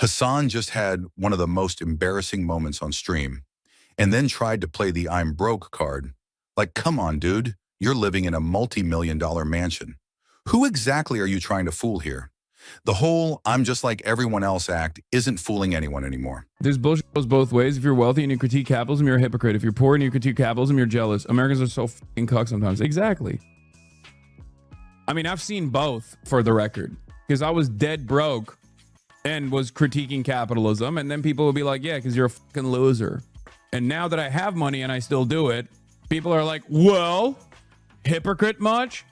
Hasan just had one of the most embarrassing moments on stream and then tried to play the I'm broke card. Like, come on, dude, you're living in a multi-million-dollar mansion. Who exactly are you trying to fool here? The whole I'm just like everyone else act isn't fooling anyone anymore. There's bullshit goes both ways. If you're wealthy and you critique capitalism, you're a hypocrite. If you're poor and you critique capitalism, you're jealous. Americans are so fucking cuck sometimes. Exactly. I mean, I've seen both for the record because I was dead broke and was critiquing capitalism. And then people would be like, yeah, because you're a fucking loser. And now that I have money and I still do it, people are like, well, hypocrite much?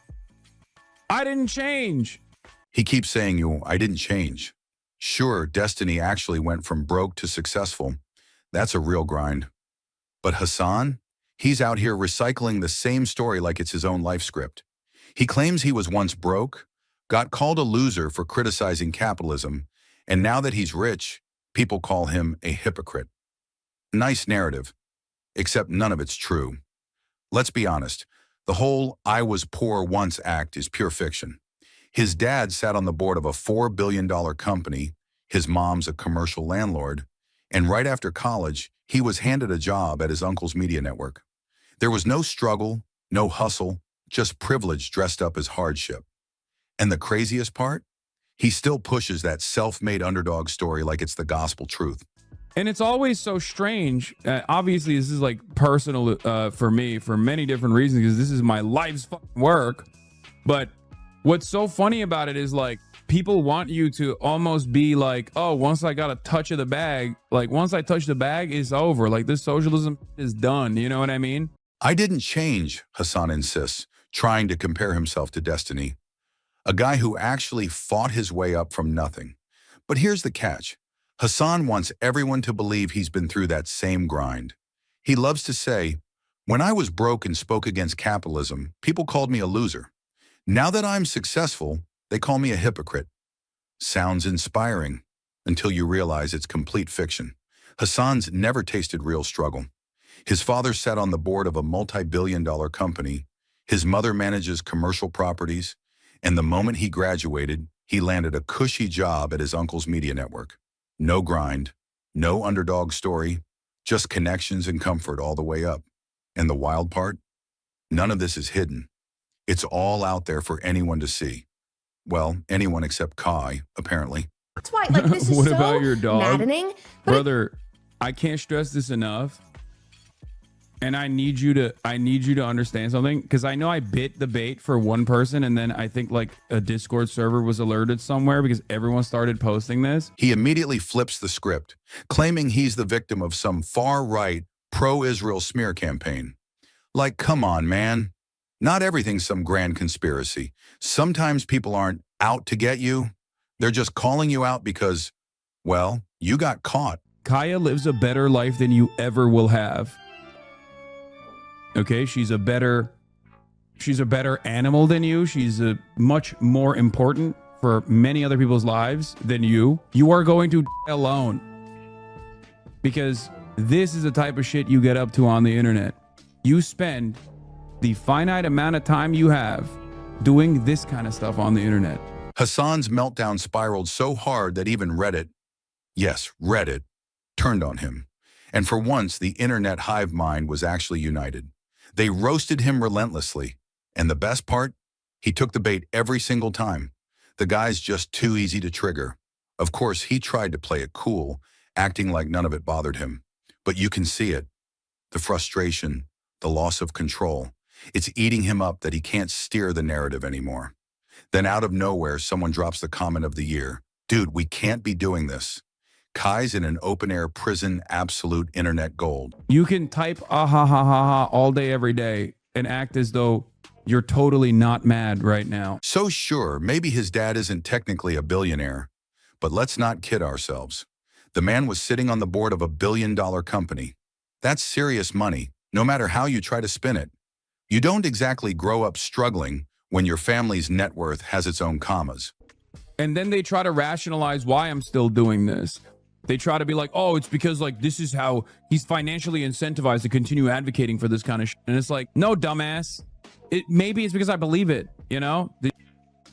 I didn't change. He keeps saying, I didn't change. Sure, Destiny actually went from broke to successful. That's a real grind. But Hasan, he's out here recycling the same story like it's his own life script. He claims he was once broke, got called a loser for criticizing capitalism, and now that he's rich, people call him a hypocrite. Nice narrative, except none of it's true. Let's be honest, the whole I was poor once act is pure fiction. His dad sat on the board of a $4 billion company, his mom's a commercial landlord, and right after college, he was handed a job at his uncle's media network. There was no struggle, no hustle, just privilege dressed up as hardship. And the craziest part? He still pushes that self-made underdog story like it's the gospel truth. And it's always so strange. Obviously, this is like personal for me for many different reasons because this is my life's fucking work. But what's so funny about it is like people want you to almost be like, oh, once I got a touch of the bag, like once I touch the bag, it's over. Like this socialism is done. You know what I mean? I didn't change, Hasan insists, trying to compare himself to Destiny, a guy who actually fought his way up from nothing. But here's the catch. Hasan wants everyone to believe he's been through that same grind. He loves to say, when I was broke and spoke against capitalism, people called me a loser. Now that I'm successful, they call me a hypocrite. Sounds inspiring until you realize it's complete fiction. Hasan's never tasted real struggle. His father sat on the board of a multi-billion-dollar company. His mother manages commercial properties. And the moment he graduated, he landed a cushy job at his uncle's media network. No grind, no underdog story, just connections and comfort all the way up. And the wild part? None of this is hidden. It's all out there for anyone to see. Well, anyone except Kai, apparently. That's why, like, this is What so about your dog? maddening. Brother, I can't stress this enough. And I need you to understand something because I know I bit the bait for one person and then I think like a Discord server was alerted somewhere because everyone started posting this. He immediately flips the script, claiming he's the victim of some far-right, pro-Israel smear campaign. Like, come on, man. Not everything's some grand conspiracy. Sometimes people aren't out to get you. They're just calling you out because, well, you got caught. Kaya lives a better life than you ever will have. Okay, she's a better animal than you. She's a much more important for many other people's lives than you. You are going to die alone because this is the type of shit you get up to on the internet. You spend the finite amount of time you have doing this kind of stuff on the internet. Hasan's meltdown spiraled so hard that even Reddit, yes, Reddit, turned on him. And for once, the internet hive mind was actually united. They roasted him relentlessly. And the best part? He took the bait every single time. The guy's just too easy to trigger. Of course, he tried to play it cool, acting like none of it bothered him. But you can see it. The frustration, the loss of control. It's eating him up that he can't steer the narrative anymore. Then out of nowhere, someone drops the comment of the year. Dude, we can't be doing this. Kai's in an open-air prison, absolute internet gold. You can type ah ha ha ha ha all day, every day, and act as though you're totally not mad right now. So sure, maybe his dad isn't technically a billionaire, but let's not kid ourselves. The man was sitting on the board of a billion-dollar company. That's serious money, no matter how you try to spin it. You don't exactly grow up struggling when your family's net worth has its own commas. And then they try to rationalize why I'm still doing this. They try to be like, oh, it's because like this is how he's financially incentivized to continue advocating for this kind of shit. And it's like, no, dumbass. Maybe it's because I believe it, you know?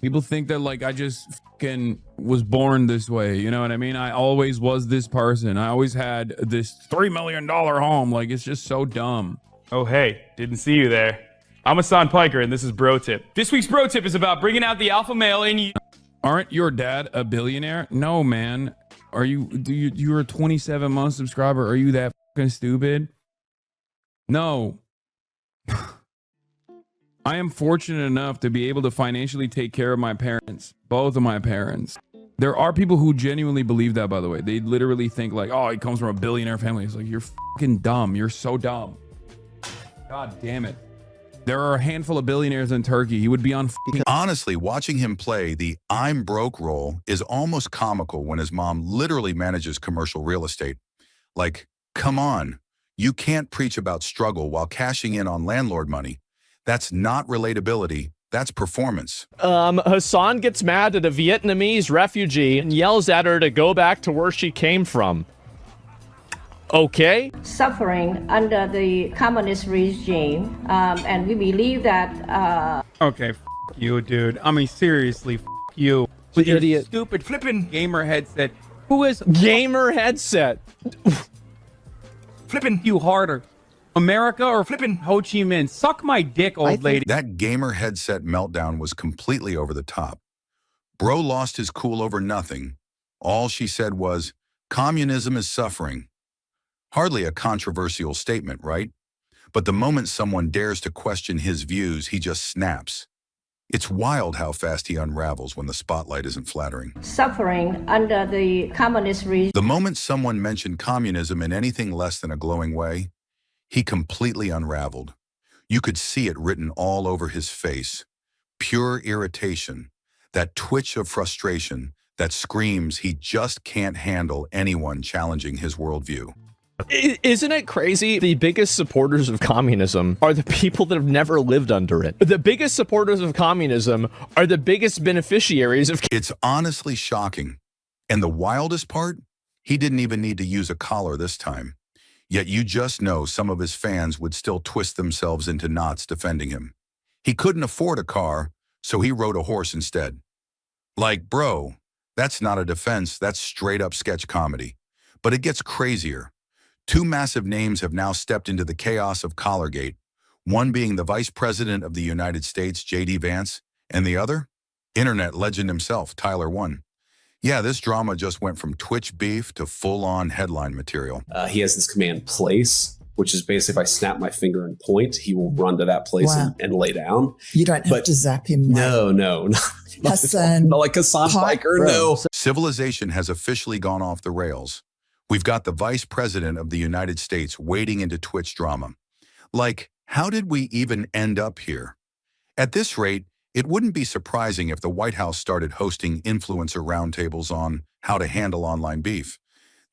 People think that like I just fucking was born this way. You know what I mean? I always was this person. I always had this $3 million home. Like, it's just so dumb. Oh, hey, didn't see you there. I'm Hasan Piker, and this is Bro Tip. This week's Bro Tip is about bringing out the alpha male in you. Aren't your dad a billionaire? No, man. Are you? You're a 27-month subscriber? Are you that fucking stupid? No. I am fortunate enough to be able to financially take care of my parents, both of my parents. There are people who genuinely believe that, by the way. They literally think like, oh, he comes from a billionaire family. It's like, you're fucking dumb. You're so dumb. God damn it. There are a handful of billionaires in Turkey. He would be on fucking... Honestly, watching him play the I'm broke role is almost comical when his mom literally manages commercial real estate. Like, come on. You can't preach about struggle while cashing in on landlord money. That's not relatability. That's performance. Hasan gets mad at a Vietnamese refugee and yells at her to go back to where she came from. Okay. Suffering under the communist regime, and we believe that... Okay, you, dude. I mean, seriously, you. With your Idiot. stupid flipping gamer headset. Who is Gamer headset. flipping you harder? America or flipping Ho Chi Minh? Suck my dick, old lady. That gamer headset meltdown was completely over the top. Bro lost his cool over nothing. All she said was, communism is suffering. Hardly a controversial statement, right? But the moment someone dares to question his views, he just snaps. It's wild how fast he unravels when the spotlight isn't flattering. Suffering under the communist regime. The moment someone mentioned communism in anything less than a glowing way, he completely unraveled. You could see it written all over his face. Pure irritation, that twitch of frustration that screams he just can't handle anyone challenging his worldview. Isn't it crazy? The biggest supporters of communism are the people that have never lived under it. The biggest supporters of communism are the biggest beneficiaries of... It's honestly shocking. And the wildest part, he didn't even need to use a collar this time. Yet you just know some of his fans would still twist themselves into knots defending him. He couldn't afford a car, so he rode a horse instead. Like, bro, that's not a defense, that's straight up sketch comedy. But it gets crazier. Two massive names have now stepped into the chaos of CollarGate, one being the Vice President of the United States, J.D. Vance, and the other, internet legend himself, Tyler One. Yeah, this drama just went from Twitch beef to full-on headline material. He has this command place, which is basically if I snap my finger and point, he will run to that place and lay down. You don't have to zap him. No, not Hasan, like Hasan Piker, no. Civilization has officially gone off the rails. We've got the Vice President of the United States wading into Twitch drama. Like, how did we even end up here? At this rate, it wouldn't be surprising if the White House started hosting influencer roundtables on how to handle online beef.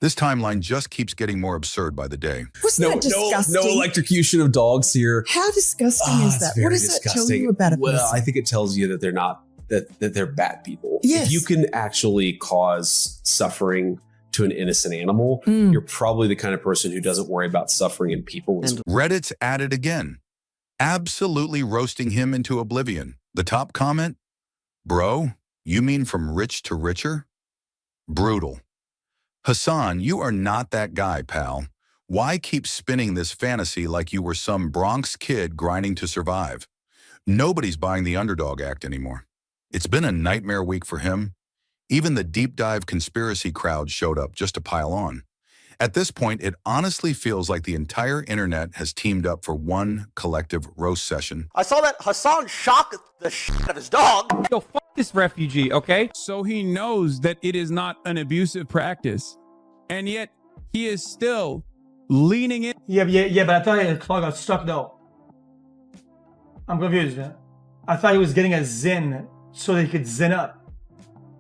This timeline just keeps getting more absurd by the day. Wasn't that disgusting? No electrocution of dogs here. How disgusting is that? What does that tell you about a person? Well, I think it tells you that they're not, that they're bad people. Yes. If you can actually cause suffering to an innocent animal, you're probably the kind of person who doesn't worry about suffering in people. Reddit's at it again, absolutely roasting him into oblivion. The top comment, bro, you mean from rich to richer? Brutal. Hasan, you are not that guy, pal. Why keep spinning this fantasy like you were some Bronx kid grinding to survive? Nobody's buying the underdog act anymore. It's been a nightmare week for him. Even the deep dive conspiracy crowd showed up just to pile on. At this point, it honestly feels like the entire internet has teamed up for one collective roast session. I saw that Hasan shocked the shit out of his dog. Yo, fuck this refugee, okay? So he knows that it is not an abusive practice. And yet, he is still leaning in. Yeah, but I thought his claw got stuck though. I'm confused. I thought he was getting a zin so that he could zin up.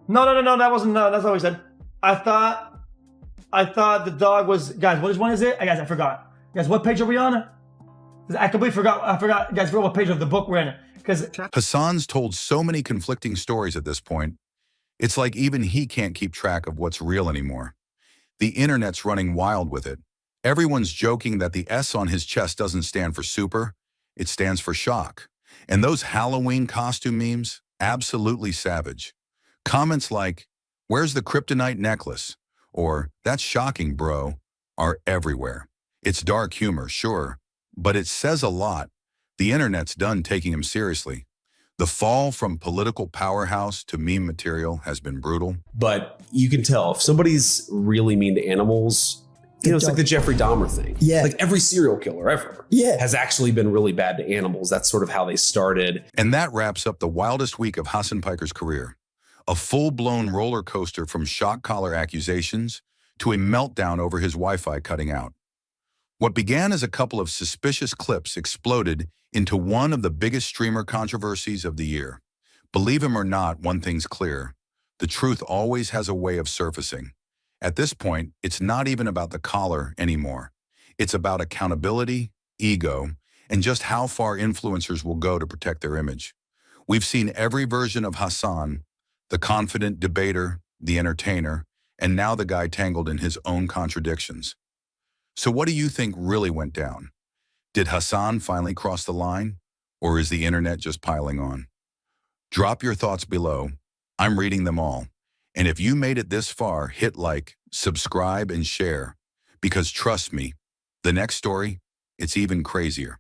No, that wasn't, no, that's not what he said. I thought the dog was, guys, which one is it? Guys, I forgot. Guys, what page are we on? I completely forgot, guys, forgot what page of the book we're in. Because Hasan's told so many conflicting stories at this point, it's like even he can't keep track of what's real anymore. The internet's running wild with it. Everyone's joking that the S on his chest doesn't stand for super, it stands for shock. And those Halloween costume memes, Absolutely savage. Comments like, "Where's the kryptonite necklace?" or "That's shocking, bro," are everywhere. It's dark humor, sure, but it says a lot. The internet's done taking him seriously. The fall from political powerhouse to meme material has been brutal. But you can tell if somebody's really mean to animals, it's like the Jeffrey Dahmer thing. Yeah. Like every serial killer ever Yeah. has actually been really bad to animals. That's sort of how they started. And that wraps up the wildest week of Hasan Piker's career. A full-blown roller coaster from shock collar accusations to a meltdown over his Wi-Fi cutting out. What began as a couple of suspicious clips exploded into one of the biggest streamer controversies of the year. Believe him or not, one thing's clear. The truth always has a way of surfacing. At this point, it's not even about the collar anymore. It's about accountability, ego, and just how far influencers will go to protect their image. We've seen every version of Hasan, the confident debater, the entertainer, and now the guy tangled in his own contradictions. So what do you think really went down? Did Hasan finally cross the line, or is the internet just piling on? Drop your thoughts below. I'm reading them all. And if you made it this far, hit like, subscribe, and share. Because trust me, the next story, it's even crazier.